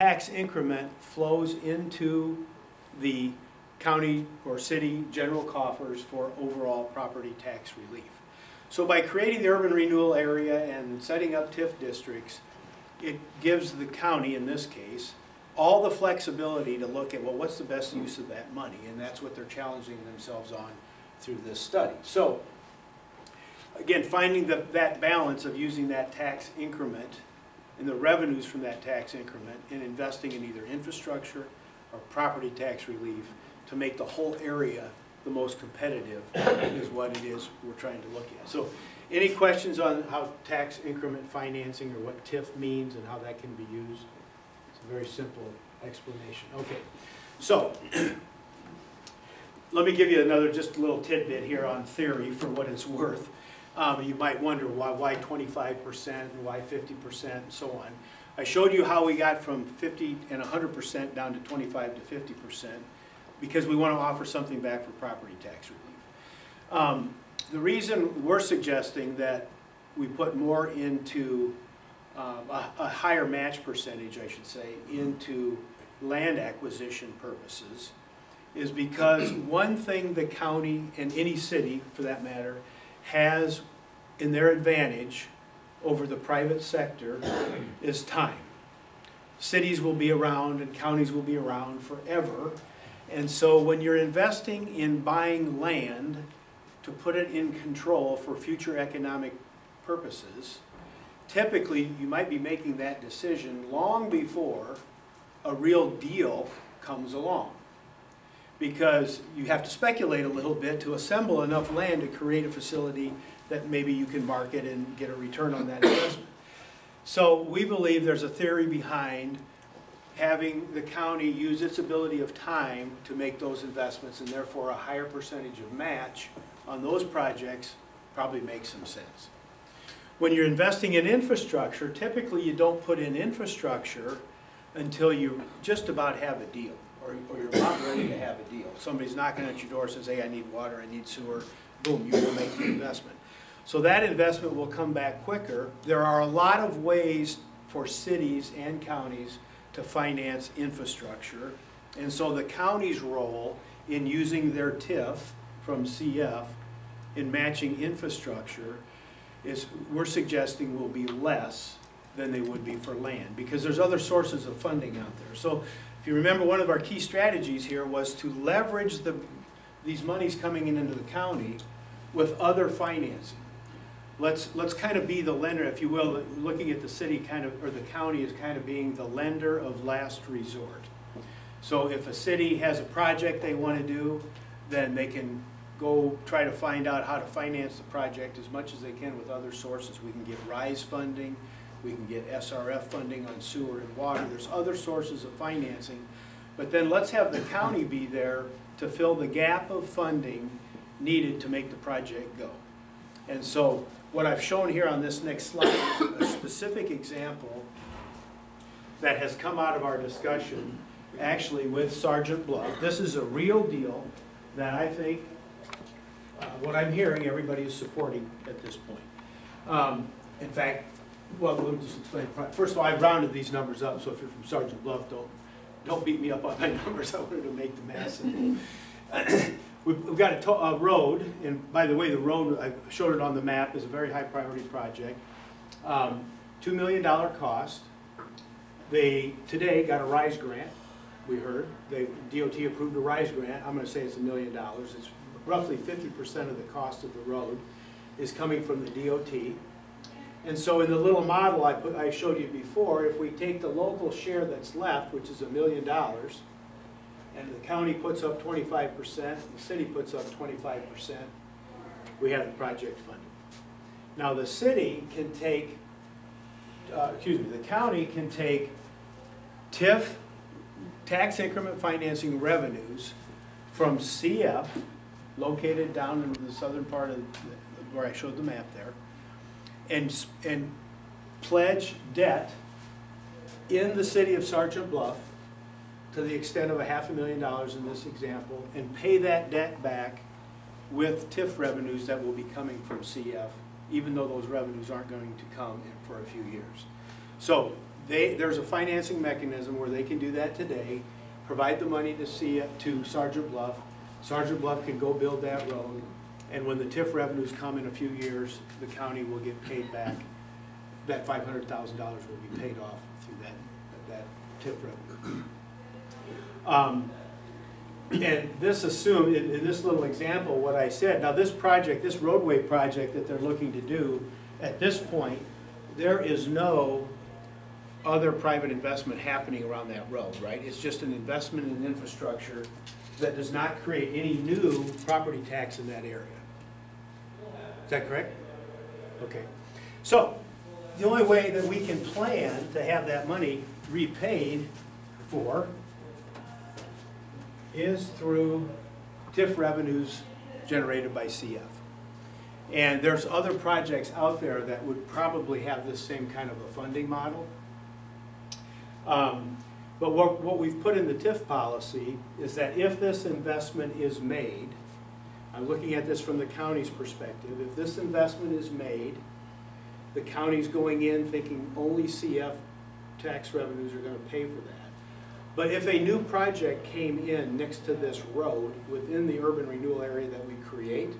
tax increment flows into the county or city general coffers for overall property tax relief. So by creating the urban renewal area and setting up TIF districts, it gives the county, in this case, all the flexibility to look at, well, what's the best use of that money? And that's what they're challenging themselves on through this study. So, again, finding that balance of using that tax increment and the revenues from that tax increment and investing in either infrastructure or property tax relief to make the whole area the most competitive is what it is we're trying to look at. So any questions on how tax increment financing or what TIF means and how that can be used? It's a very simple explanation. Okay, so let me give you another just a little tidbit here on theory for what it's worth. You might wonder why 25% and why 50% and so on. I showed you how we got from 50 and 100% down to 25 to 50%. Because we want to offer something back for property tax relief. The reason we're suggesting that we put more into a higher match percentage, I should say, into land acquisition purposes is because one thing the county and any city, for that matter, has in their advantage over the private sector is time. Cities will be around and counties will be around forever. And so when you're investing in buying land to put it in control for future economic purposes, typically you might be making that decision long before a real deal comes along. Because you have to speculate a little bit to assemble enough land to create a facility that maybe you can market and get a return on that investment. So we believe there's a theory behind having the county use its ability of time to make those investments, and therefore a higher percentage of match on those projects probably makes some sense. When you're investing in infrastructure, typically you don't put in infrastructure until you just about have a deal, or you're about ready to have a deal. Somebody's knocking at your door, says, hey, I need water, I need sewer, boom, you will make the investment. So that investment will come back quicker. There are a lot of ways for cities and counties to finance infrastructure, and so the county's role in using their TIF from CF in matching infrastructure is, we're suggesting, will be less than they would be for land, because there's other sources of funding out there. So if you remember, one of our key strategies here was to leverage these monies coming into the county with other financing. Let's kind of be the lender, if you will, looking at the city kind of, or the county as kind of being the lender of last resort. So if a city has a project they want to do, then they can go try to find out how to finance the project as much as they can with other sources. We can get RISE funding, we can get SRF funding on sewer and water. There's other sources of financing, but then let's have the county be there to fill the gap of funding needed to make the project go. And so what I've shown here on this next slide is a specific example that has come out of our discussion actually with Sergeant Bluff. This is a real deal that I think, what I'm hearing, everybody is supporting at this point. In fact, well, let me just explain. First of all, I rounded these numbers up, so if you're from Sergeant Bluff, don't beat me up on my numbers. I wanted to make the math simple. We've got a road, and by the way, the road, I showed it on the map, is a very high priority project. $2 million cost. They today got a RISE grant, we heard. DOT approved a RISE grant. I'm going to say it's $1 million. It's roughly 50% of the cost of the road is coming from the DOT. And so in the little model I showed you before, if we take the local share that's left, which is $1 million, and the county puts up 25%, the city puts up 25%, we have the project funded. Now the city can take, the county can take TIF, tax increment financing revenues from CF, located down in the southern part of where I showed the map there, and pledge debt in the city of Sergeant Bluff to the extent of $500,000 in this example, and pay that debt back with TIF revenues that will be coming from CF, even though those revenues aren't going to come in for a few years. So there's a financing mechanism where they can do that today, provide the money to Sergeant Bluff. Sergeant Bluff can go build that road, and when the TIF revenues come in a few years, the county will get paid back. That $500,000 will be paid off through that TIF revenue. And this assumed, in this little example, what I said, now this project, this roadway project that they're looking to do, at this point, there is no other private investment happening around that road, right? It's just an investment in infrastructure that does not create any new property tax in that area. Is that correct? Okay. So, the only way that we can plan to have that money repaid for is through TIF revenues generated by CF. And there's other projects out there that would probably have this same kind of a funding model. But what we've put in the TIF policy is that if this investment is made, I'm looking at this from the county's perspective, if this investment is made, the county's going in thinking only CF tax revenues are going to pay for that. But if a new project came in next to this road within the urban renewal area that we create,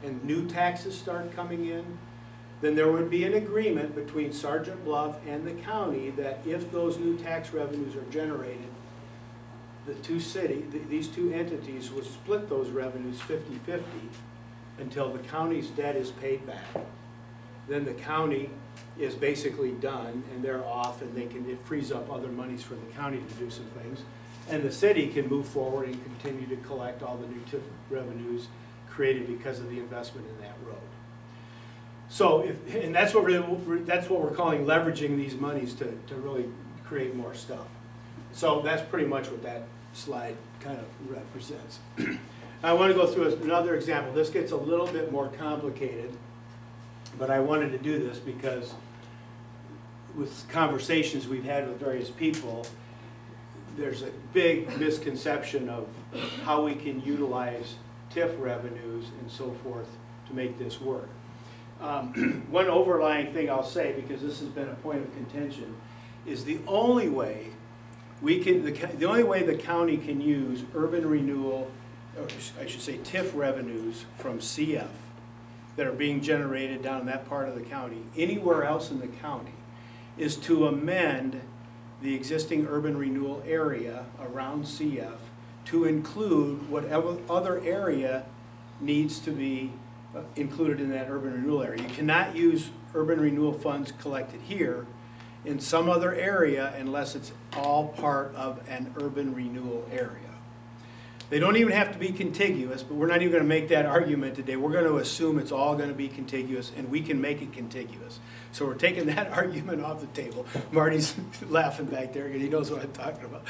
and new taxes start coming in, then there would be an agreement between Sergeant Bluff and the county that if those new tax revenues are generated, these two entities would split those revenues 50-50 until the county's debt is paid back. Then the county is basically done and they're off, and it frees up other monies for the county to do some things. And the city can move forward and continue to collect all the new TIF revenues created because of the investment in that road. So, that's what we're calling leveraging these monies to really create more stuff. So that's pretty much what that slide kind of represents. I want to go through another example. This gets a little bit more complicated, but I wanted to do this because with conversations we've had with various people, there's a big misconception of how we can utilize TIF revenues and so forth to make this work. One overlying thing I'll say, because this has been a point of contention, is the only way the county can use urban renewal, or I should say TIF revenues from CF that are being generated down in that part of the county, anywhere else in the county, is to amend the existing urban renewal area around CF to include whatever other area needs to be included in that urban renewal area. You cannot use urban renewal funds collected here in some other area unless it's all part of an urban renewal area. They don't even have to be contiguous, but we're not even going to make that argument today. We're going to assume it's all going to be contiguous, and we can make it contiguous. So we're taking that argument off the table. Marty's laughing back there because he knows what I'm talking about.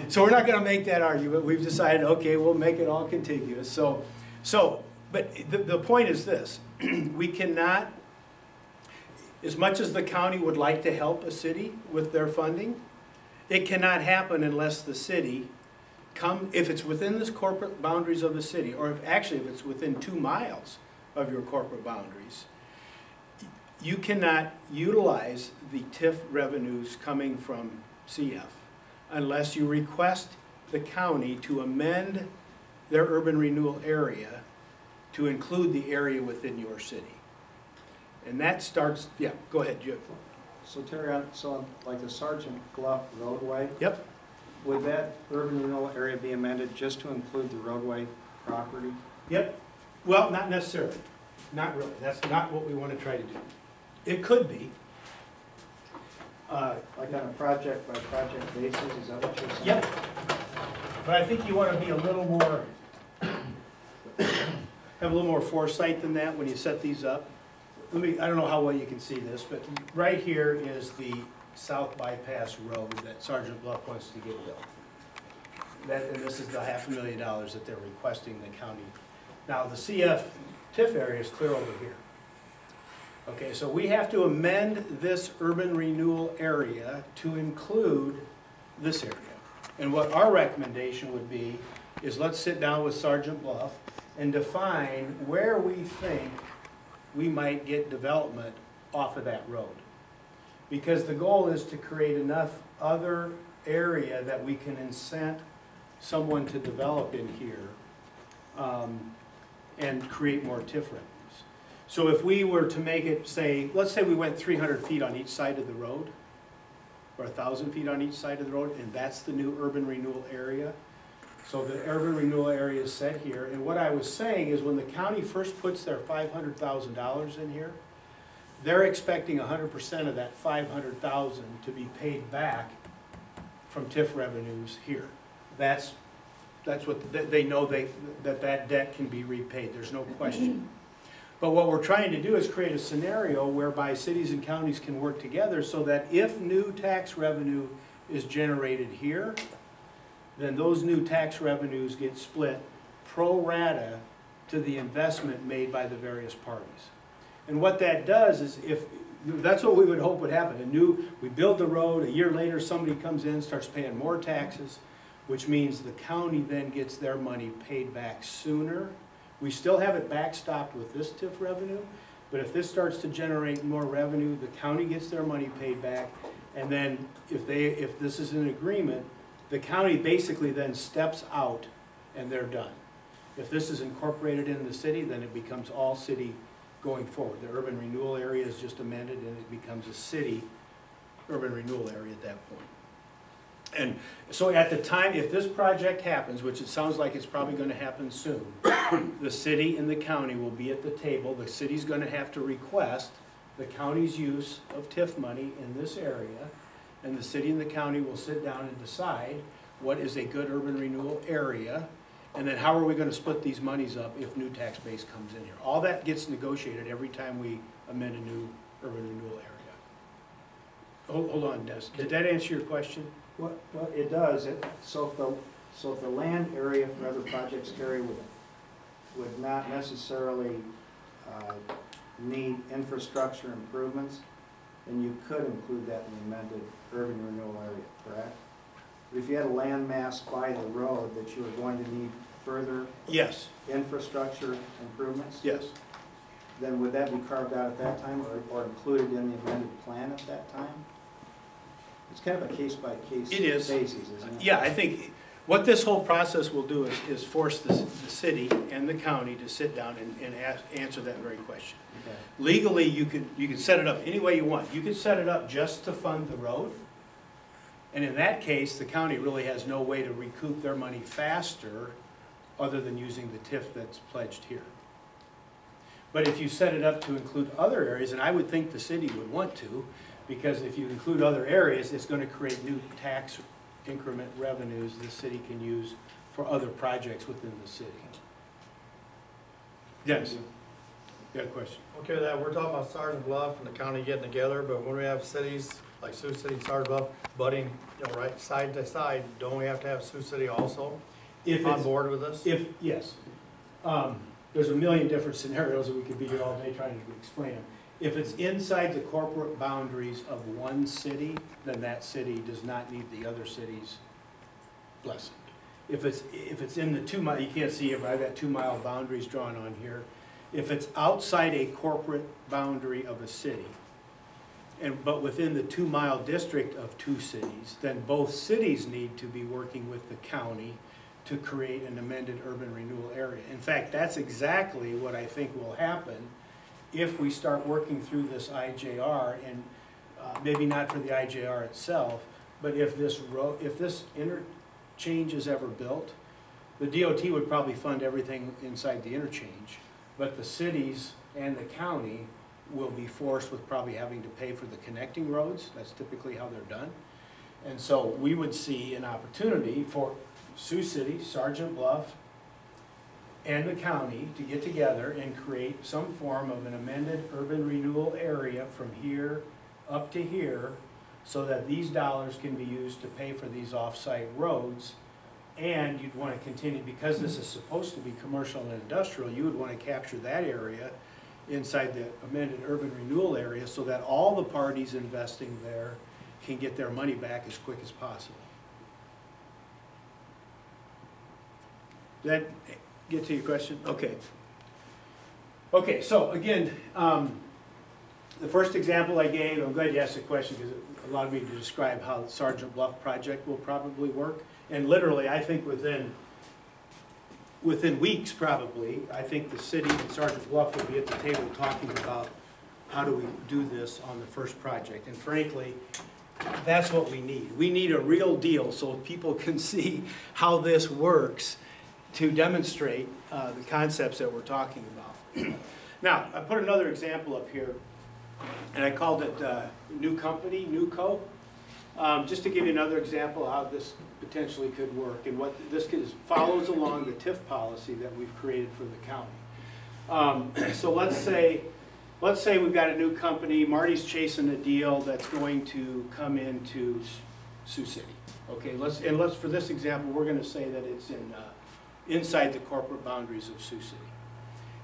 So we're not going to make that argument. We've decided, okay, we'll make it all contiguous. But the point is this. We cannot, as much as the county would like to help a city with their funding, it cannot happen unless the city if it's within the corporate boundaries of the city, or if it's within 2 miles of your corporate boundaries, you cannot utilize the TIF revenues coming from CF unless you request the county to amend their urban renewal area to include the area within your city. And that starts, yeah, go ahead, Jim. So Terry, like the Sergeant Bluff roadway? Yep. Would that urban renewal area be amended just to include the roadway property? Yep. Well, not necessarily. Not really. That's not what we want to try to do. It could be. Like on a project by project basis, is that what you're saying? Yep. But I think you want to be a little more, have a little more foresight than that when you set these up. I don't know how well you can see this, but right here is the South Bypass Road that Sergeant Bluff wants to get built. And this is the $500,000 that they're requesting the county. Now the CF TIF area is clear over here. Okay, so we have to amend this urban renewal area to include this area. And what our recommendation would be is let's sit down with Sergeant Bluff and define where we think we might get development off of that road. because the goal is to create enough other area that we can incent someone to develop in here and create more TIF revenues. So if we were to make it, say, let's say we went 300 feet on each side of the road, or 1,000 feet on each side of the road, and that's the new urban renewal area. So the urban renewal area is set here, and what I was saying is when the county first puts their $500,000 in here, they're expecting 100% of that 500,000 to be paid back from TIF revenues here. That's what they know that debt can be repaid. There's no question. But what we're trying to do is create a scenario whereby cities and counties can work together so that if new tax revenue is generated here, then those new tax revenues get split pro rata to the investment made by the various parties. And what that does is, if that's what we would hope would happen. We build the road, a year later somebody comes in, starts paying more taxes, which means the county then gets their money paid back sooner. We still have it backstopped with this TIF revenue, but if this starts to generate more revenue, the county gets their money paid back, and then if this is an agreement, the county basically then steps out and they're done. If this is incorporated in the city, then it becomes all city going forward. The urban renewal area is just amended and it becomes a city urban renewal area at that point. And so at the time, if this project happens, which it sounds like it's probably going to happen soon, the city and the county will be at the table. The city's going to have to request the county's use of TIF money in this area, and the city and the county will sit down and decide what is a good urban renewal area, and then how are we going to split these monies up if new tax base comes in here. All that gets negotiated every time we amend a new urban renewal area. Hold on, Des. Did that answer your question? Well, it does. So if the land area for other projects, Terry, would not necessarily need infrastructure improvements, then you could include that in the amended urban renewal area, correct? But if you had a land mass by the road that you were going to need further Yes. infrastructure improvements, Yes. then would that be carved out at that time or included in the amended plan at that time? It's kind of a case-by-case basis, isn't it? Yeah, I think what this whole process will do is force the city and the county to sit down and answer that very question. Okay. Legally, you could set it up any way you want. You could set it up just to fund the road, and in that case, the county really has no way to recoup their money faster other than using the TIF that's pledged here. But if you set it up to include other areas, and I would think the city would want to, because if you include other areas, it's going to create new tax increment revenues the city can use for other projects within the city. Yes. You got a question? Okay with that, we're talking about Sergeant Bluff and the county getting together, but when we have cities like Sioux City and Sergeant Bluff budding, right side to side, don't we have to have Sioux City also on board with this? Yes. There's a million different scenarios that we could be here all day trying to explain them. If it's inside the corporate boundaries of one city, then that city does not need the other city's blessing. If it's in the 2 mile, you can't see it, but I've got 2 mile boundaries drawn on here. If it's outside a corporate boundary of a city, but within the 2 mile district of 2 cities, then both cities need to be working with the county to create an amended urban renewal area. In fact, that's exactly what I think will happen if we start working through this IJR, and maybe not for the IJR itself, but if this interchange is ever built, the DOT would probably fund everything inside the interchange, but the cities and the county will be forced with probably having to pay for the connecting roads. That's typically how they're done. And so we would see an opportunity for Sioux City, Sergeant Bluff, and the county to get together and create some form of an amended urban renewal area from here up to here, so that these dollars can be used to pay for these off-site roads. And you'd want to continue, because this is supposed to be commercial and industrial, you would want to capture that area inside the amended urban renewal area so that all the parties investing there can get their money back as quick as possible. Did that get to your question? Okay. Okay, so again, The first example I gave, I'm glad you asked the question because it allowed me to describe how the Sergeant Bluff project will probably work. And literally, I think within weeks probably, I think the city and Sergeant Bluff will be at the table talking about how do we do this on the first project. And frankly, that's what we need. We need a real deal so people can see how this works to demonstrate the concepts that we're talking about. Now, I put another example up here, and I called it New Company, New Co. Just to give you another example of how this potentially could work, and what this follows along the TIF policy that we've created for the county. So let's say we've got a new company. Marty's chasing a deal that's going to come into Sioux City. Okay, let's for this example, we're going to say that it's inside the corporate boundaries of Sioux City.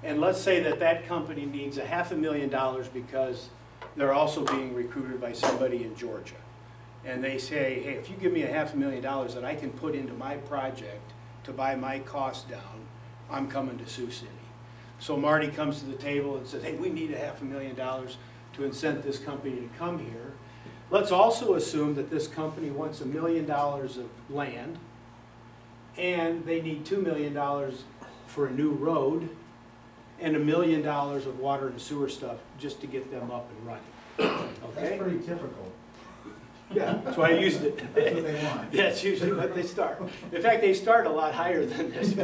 And let's say that company needs $500,000 because they're also being recruited by somebody in Georgia. And they say, hey, if you give me $500,000 that I can put into my project to buy my costs down, I'm coming to Sioux City. So Marty comes to the table and says, hey, we need $500,000 to incent this company to come here. Let's also assume that this company wants $1 million of land, and they need $2 million for a new road, and $1 million of water and sewer stuff just to get them up and running. Okay? That's pretty typical. Yeah, that's why I used it. That's what they want. That's usually what they start. In fact, they start a lot higher than this.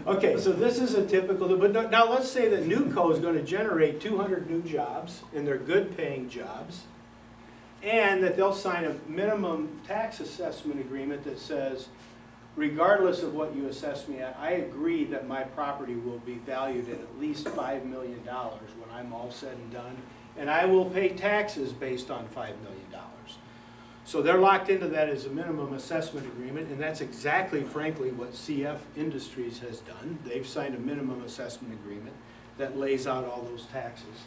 Okay, so this is a typical, but now let's say that NewCo is going to generate 200 new jobs, and they're good paying jobs, and that they'll sign a minimum tax assessment agreement that says, regardless of what you assess me at, I agree that my property will be valued at least $5 million when I'm all said and done, and I will pay taxes based on $5 million. So they're locked into that as a minimum assessment agreement, and that's exactly, frankly, what CF Industries has done. They've signed a minimum assessment agreement that lays out all those taxes.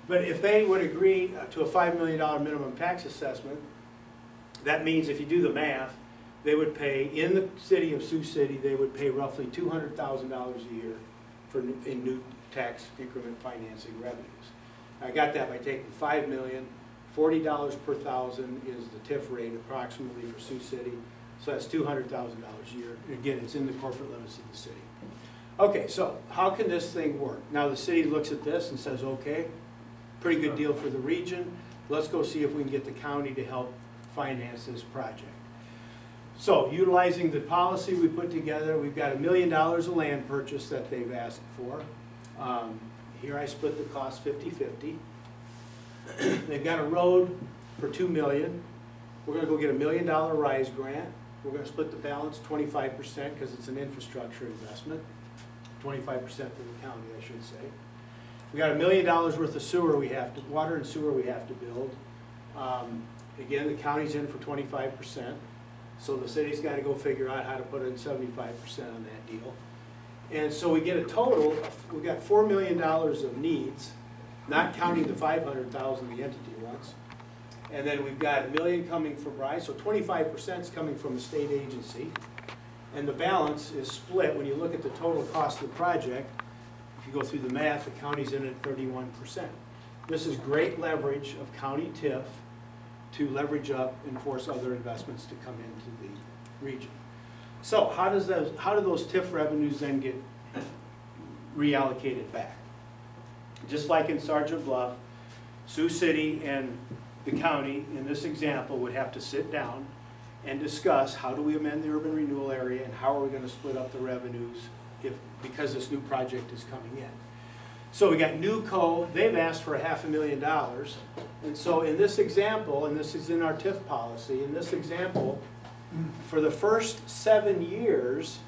But if they would agree to a $5 million minimum tax assessment, that means if you do the math, they would pay, in the city of Sioux City, they would pay roughly $200,000 a year in new tax increment financing revenues. I got that by taking $5 million, $40 per thousand is the TIF rate approximately for Sioux City, so that's $200,000 a year. And again, it's in the corporate limits of the city. Okay, so how can this thing work? Now the city looks at this and says, okay, pretty good deal for the region. Let's go see if we can get the county to help finance this project. So, utilizing the policy we put together, we've got $1 million of land purchase that they've asked for. Here I split the cost 50-50. They've got a road for $2 million. We're going to go get $1 million RISE grant. We're going to split the balance 25% because it's an infrastructure investment. 25% for the county, I should say. We got $1 million worth of sewer water and sewer we have to build. Again, the county's in for 25%. So the city's got to go figure out how to put in 75% on that deal. And so we get a total, we've got $4 million of needs, not counting the $500,000 the entity wants. And then we've got $1 million coming from RISE, so 25% is coming from a state agency. And the balance is split. When you look at the total cost of the project, if you go through the math, the county's in at 31%. This is great leverage of county TIF to leverage up and force other investments to come into the region. So how do those TIF revenues then get reallocated back? Just like in Sergeant Bluff, Sioux City and the county, in this example, would have to sit down and discuss how do we amend the urban renewal area and how are we going to split up the revenues because this new project is coming in. So we got NewCo, they've asked for $500,000, and so in this example, and this is in our TIF policy, in this example, for the first 7 years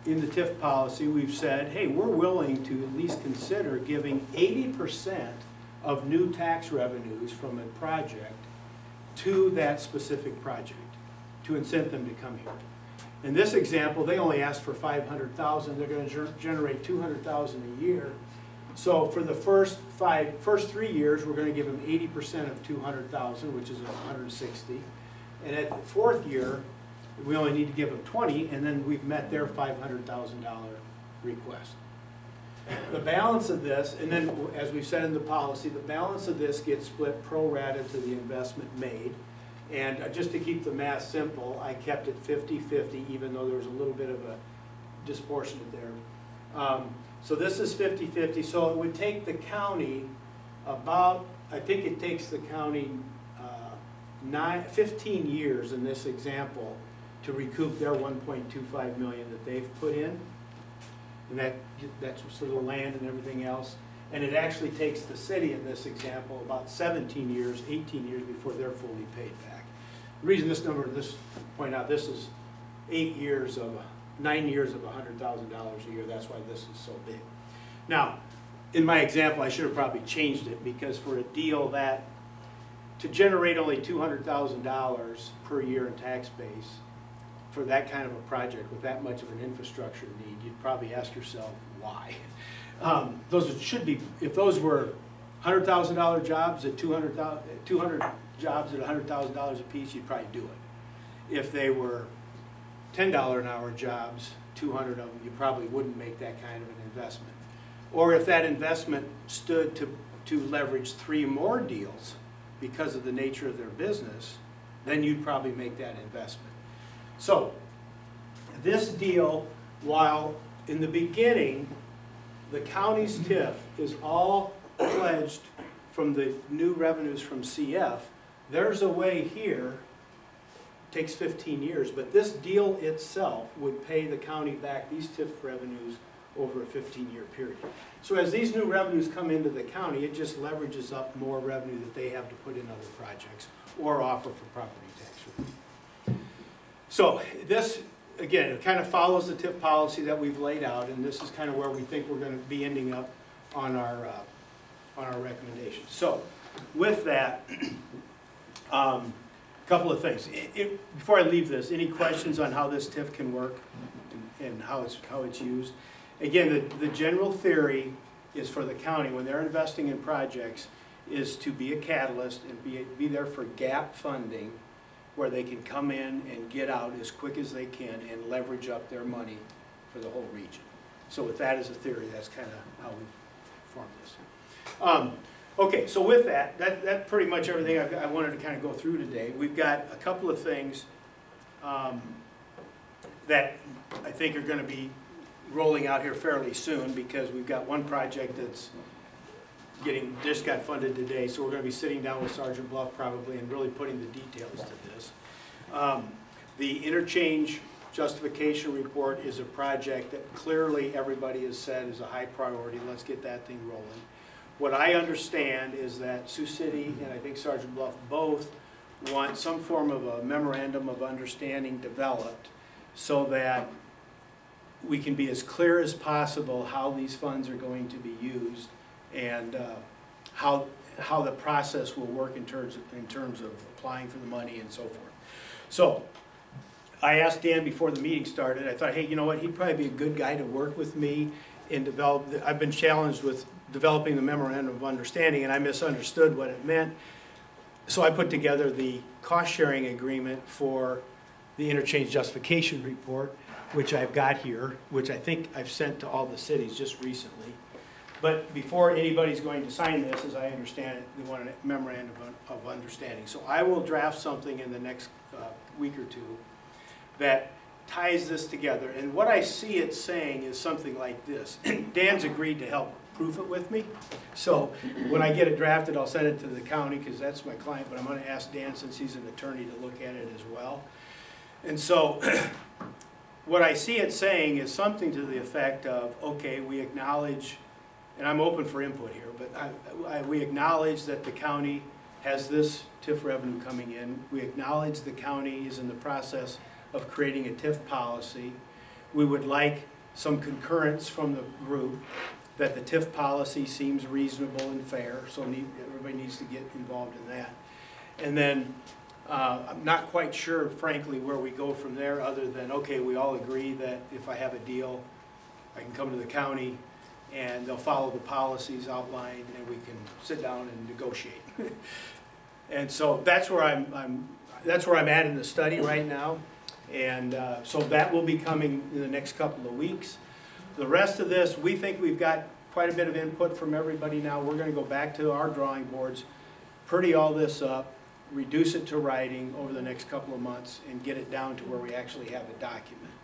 in the TIF policy, we've said, hey, we're willing to at least consider giving 80% of new tax revenues from a project to that specific project to incent them to come here. In this example, they only asked for $500,000. They're going to generate $200,000 a year. So for the first 3 years, we're going to give them 80% of $200,000, which is $160,000. And at the fourth year, we only need to give them $20,000, and then we've met their $500,000 request. the balance of this, and then as we've said in the policy, the balance of this gets split pro rata to the investment made. And just to keep the math simple, I kept it 50-50, even though there was a little bit of a disproportionate there. So this is 50-50, so it would take the county about, I think it takes the county 15 years in this example to recoup their 1.25 million that they've put in. And that's sort of the land and everything else. And it actually takes the city in this example about 17 years, 18 years before they're fully paid back. The reason this number, point out, this is 9 years of $100,000 a year. That's why this is so big. Now, in my example, I should have probably changed it, because for a deal that, to generate only $200,000 per year in tax base, for that kind of a project with that much of an infrastructure need, you'd probably ask yourself why. Those should be, if those were $100,000 jobs at 200 jobs at $100,000 a piece, you'd probably do it. If they were $10 an hour jobs, 200 of them, you probably wouldn't make that kind of an investment. Or if that investment stood to leverage 3 more deals because of the nature of their business, then you'd probably make that investment. So this deal, while in the beginning the county's TIF is all pledged from the new revenues from CF, there's a way here, it takes 15 years, but this deal itself would pay the county back these TIF revenues over a 15-year period. So as these new revenues come into the county, it just leverages up more revenue that they have to put in other projects or offer for property tax relief. So this, again, it kind of follows the TIF policy that we've laid out, and this is kind of where we think we're going to be ending up on our recommendations. So with that, a couple of things. Before I leave this, any questions on how this TIF can work and how it's used? Again, the general theory is for the county, when they're investing in projects, is to be a catalyst and be there for gap funding, where they can come in and get out as quick as they can and leverage up their money for the whole region. So with that as a theory, that's kind of how we've formed this. Okay, so with that's pretty much everything I wanted to kind of go through today. We've got a couple of things that I think are going to be rolling out here fairly soon, because we've got one project that's just got funded today, so we're going to be sitting down with Sergeant Bluff probably and really putting the details to this. The interchange justification report is a project that clearly everybody has said is a high priority. Let's get that thing rolling. What I understand is that Sioux City and I think Sergeant Bluff both want some form of a memorandum of understanding developed so that we can be as clear as possible how these funds are going to be used and how the process will work in terms of applying for the money and so forth. So I asked Dan before the meeting started, I thought, hey, you know what, he'd probably be a good guy to work with me and develop. I've been challenged with developing the memorandum of understanding, and I misunderstood what it meant. So I put together the cost-sharing agreement for the interchange justification report, which I've got here, which I think I've sent to all the cities just recently. But before anybody's going to sign this, as I understand it, they want a memorandum of understanding. So I will draft something in the next week or two that ties this together. And what I see it saying is something like this. Dan's agreed to help proof it with me. So when I get it drafted, I'll send it to the county because that's my client, but I'm going to ask Dan, since he's an attorney, to look at it as well. And so what I see it saying is something to the effect of, okay, we acknowledge, and I'm open for input here, but we acknowledge that the county has this TIF revenue coming in. We acknowledge the county is in the process of creating a TIF policy. We would like some concurrence from the group that the TIF policy seems reasonable and fair, so everybody needs to get involved in that. And then I'm not quite sure, frankly, where we go from there, other than, okay, we all agree that if I have a deal, I can come to the county and they'll follow the policies outlined and we can sit down and negotiate. And so that's where I'm at in the study right now. And so that will be coming in the next couple of weeks. The rest of this, we think we've got quite a bit of input from everybody now. We're gonna go back to our drawing boards, pretty all this up, reduce it to writing over the next couple of months, and get it down to where we actually have a document.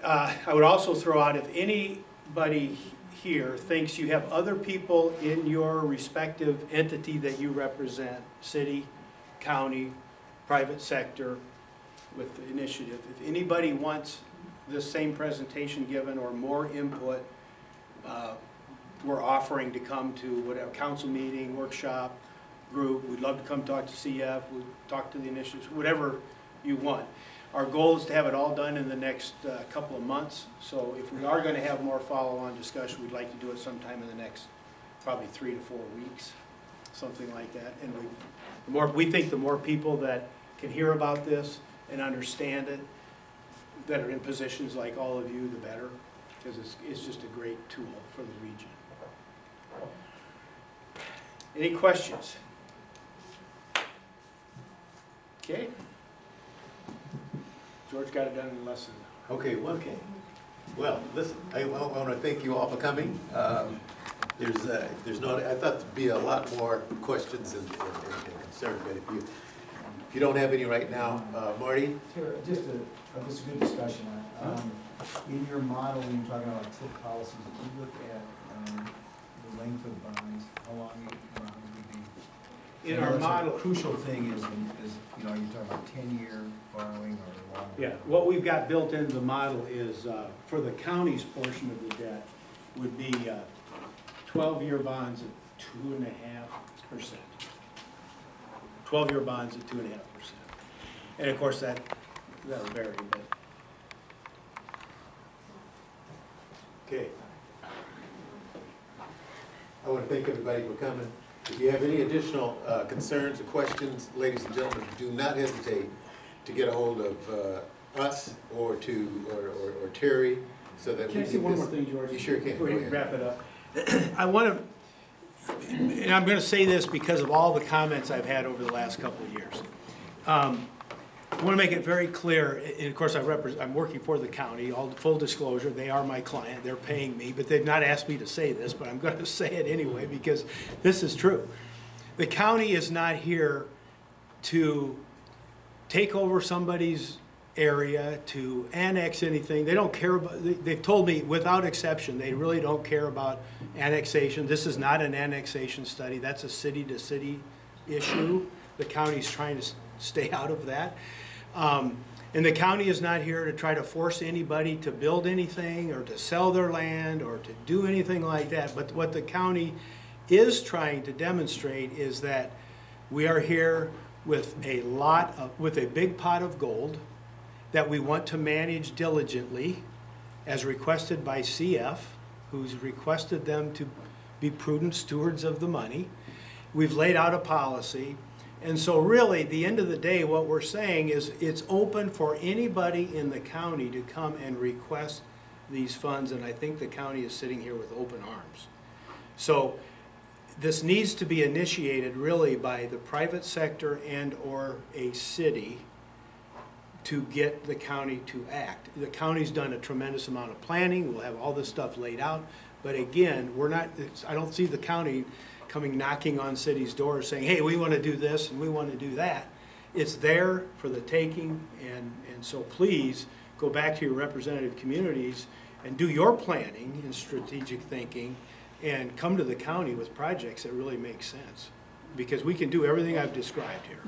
I would also throw out, if anybody here thinks you have other people in your respective entity that you represent, city, county, private sector, with the initiative, if anybody wants this same presentation given or more input, we're offering to come to whatever council meeting, workshop, group. We'd love to come talk to CF, we'd talk to the initiatives, whatever you want. Our goal is to have it all done in the next couple of months. So if we are going to have more follow-on discussion, we'd like to do it sometime in the next probably 3 to 4 weeks, something like that. And we think the more people that can hear about this and understand it, that are in positions like all of you, the better, because it's just a great tool for the region. Any questions? Okay. George got it done in less than. Okay, well, listen, I want to thank you all for coming. There's no, I thought there'd be a lot more questions and concerns, but if you don't have any right now, Marty? Sure, just a good discussion. In your model, when you're talking about TIP policies, if you look at the length of bonds, how long bonds would be? In our model. The crucial thing is, you know, you're talking about 10-year borrowing or longer. Yeah, what we've got built into the model is, for the county's portion of the debt, would be 12-year bonds at 2.5%. 12-year bonds at 2.5%. And of course, that'll vary, but. Okay. I want to thank everybody for coming. If you have any additional concerns or questions, ladies and gentlemen, do not hesitate to get a hold of us or Terry, so that we Can I can. say one more thing, George? You sure can. Before Go you ahead. wrap it up. I want to, and I'm going to say this because of all the comments I've had over the last couple of years. I want to make it very clear, and of course I'm working for the county, all full disclosure, they are my client, they're paying me, but they've not asked me to say this, but I'm going to say it anyway because this is true. The county is not here to take over somebody's area, to annex anything. They don't care about, they've told me without exception, they really don't care about annexation. This is not an annexation study, that's a city-to-city issue. The county's trying to stay out of that. And the county is not here to try to force anybody to build anything or to sell their land or to do anything like that. But what the county is trying to demonstrate is that we are here with with a big pot of gold that we want to manage diligently as requested by CF, who's requested them to be prudent stewards of the money. We've laid out a policy. And so really, at the end of the day, what we're saying is it's open for anybody in the county to come and request these funds, and I think the county is sitting here with open arms. So this needs to be initiated really by the private sector and or a city to get the county to act. The county's done a tremendous amount of planning, we'll have all this stuff laid out, but again, I don't see the county coming knocking on cities' doors saying, hey, we want to do this and we want to do that. It's there for the taking, and so please go back to your representative communities and do your planning and strategic thinking and come to the county with projects that really make sense. Because we can do everything I've described here.